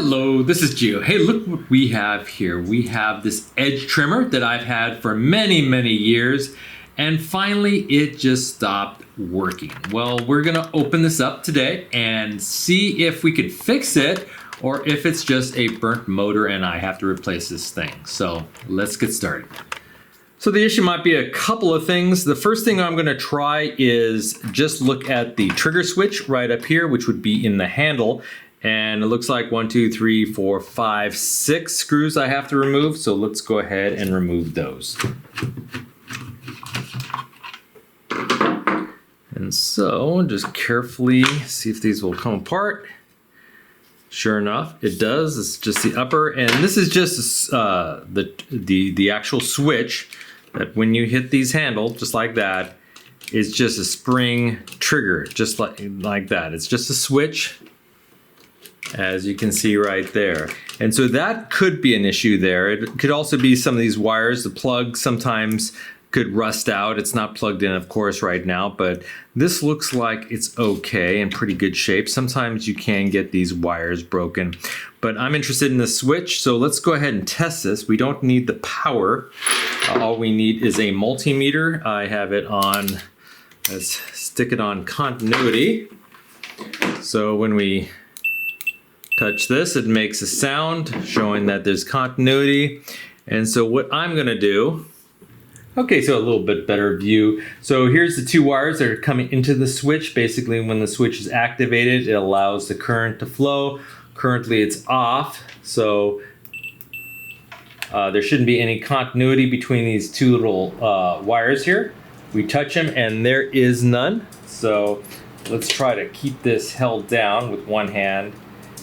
Hello, this is Gio. Hey, look what we have here. We have this edge trimmer that I've had for many years, and finally it just stopped working. Well, we're gonna open this up today and see if we could fix it or if it's just a burnt motor and I have to replace this thing. So let's get started. So the issue might be a couple of things. The first thing I'm gonna try is just look at the trigger switch right up here, which would be in the handle. And it looks like 1, 2, 3, 4, 5, 6 screws I have to remove. So let's go ahead and remove those. And so just carefully see if these will come apart. Sure enough, it does. It's just the upper, and this is just the actual switch that when you hit these handles, just like that, it's just a spring trigger, just like that. It's just a switch, as you can see right there. And so that could be an issue there. It could also be some of these wires. The plug sometimes could rust out. It's not plugged in, of course, right now, but this looks like it's okay, in pretty good shape. Sometimes you can get these wires broken, but I'm interested in the switch, so let's go ahead and test this. We don't need the power. All we need is a multimeter. I have it on, let's stick it on continuity. So when we touch this, it makes a sound showing that there's continuity. And so what I'm gonna do, okay, so a little bit better view. So here's the two wires that are coming into the switch. Basically, when the switch is activated, it allows the current to flow. Currently it's off, so there shouldn't be any continuity between these two little wires here. We touch them and there is none. So let's try to keep this held down with one hand.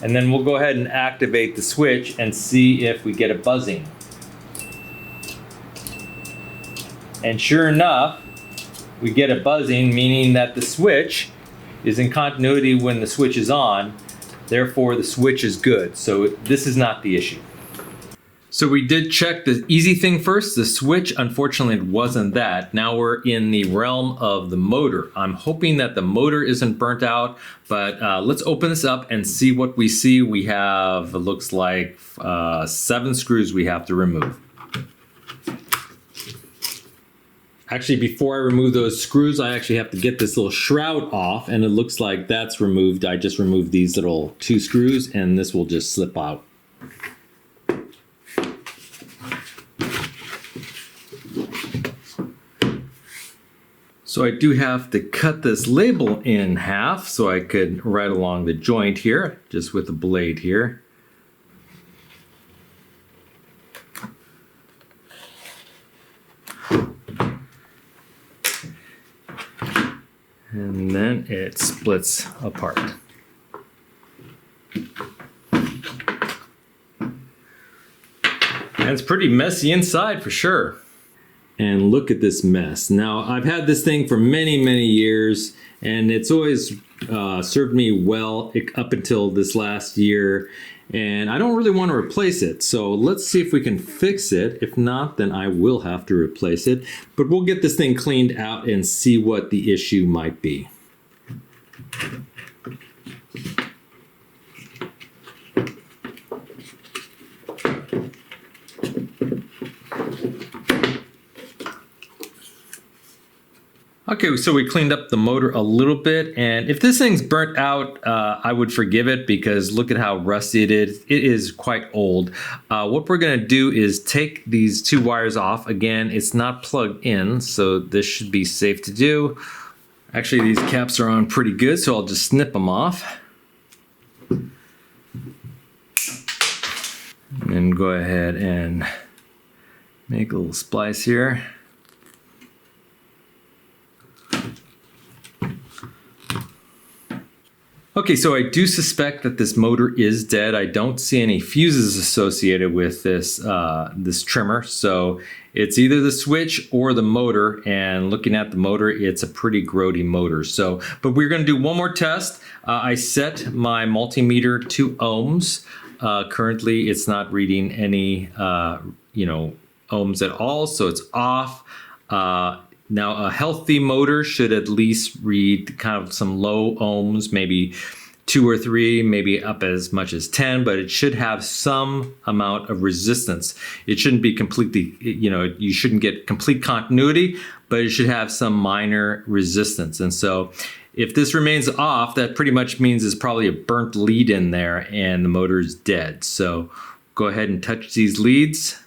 And then we'll go ahead and activate the switch and see if we get a buzzing. And sure enough, we get a buzzing, meaning that the switch is in continuity when the switch is on. Therefore, the switch is good. So this is not the issue. So we did check the easy thing first, the switch. Unfortunately, it wasn't that. Now we're in the realm of the motor. I'm hoping that the motor isn't burnt out, but let's open this up and see what we see. We have, it looks like 7 screws we have to remove. Actually, before I remove those screws, I actually have to get this little shroud off, and it looks like that's removed. I just removed these little 2 screws, and this will just slip out. So I do have to cut this label in half so I could right along the joint here, just with the blade here. And then it splits apart. And it's pretty messy inside for sure. And look at this mess. Now, I've had this thing for many years, and it's always served me well up until this last year, and I don't really want to replace it. So let's see if we can fix it. If not, then I will have to replace it. But we'll get this thing cleaned out and see what the issue might be. Okay, so we cleaned up the motor a little bit, and if this thing's burnt out, I would forgive it because look at how rusty it is. It is quite old. What we're gonna do is take these 2 wires off. Again, it's not plugged in, so this should be safe to do. Actually, these caps are on pretty good, so I'll just snip them off. And then go ahead and make a little splice here. Okay, so I do suspect that this motor is dead. I don't see any fuses associated with this this trimmer, so it's either the switch or the motor. And looking at the motor, it's a pretty grody motor. So, but we're going to do one more test. I set my multimeter to ohms. Currently, it's not reading any ohms at all, so it's off. Now, a healthy motor should at least read kind of some low ohms, maybe 2 or 3, maybe up as much as 10, but it should have some amount of resistance. It shouldn't be completely, you shouldn't get complete continuity, but it should have some minor resistance. And so if this remains off, that pretty much means there's probably a burnt lead in there and the motor is dead. So go ahead and touch these leads.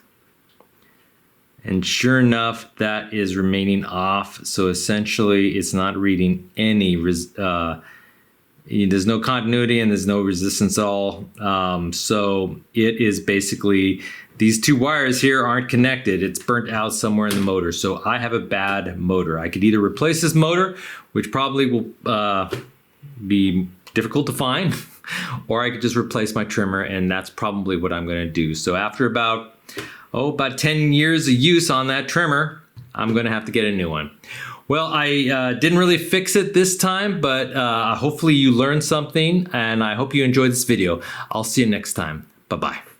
And sure enough, that is remaining off. So essentially it's not reading any, there's no continuity and there's no resistance at all. So it is basically, these 2 wires here aren't connected. It's burnt out somewhere in the motor. So I have a bad motor. I could either replace this motor, which probably will be difficult to find, or I could just replace my trimmer, and that's probably what I'm gonna do. So after about 10 years of use on that trimmer, I'm gonna have to get a new one. Well, I didn't really fix it this time, but hopefully you learned something, and I hope you enjoyed this video. I'll see you next time. Bye-bye.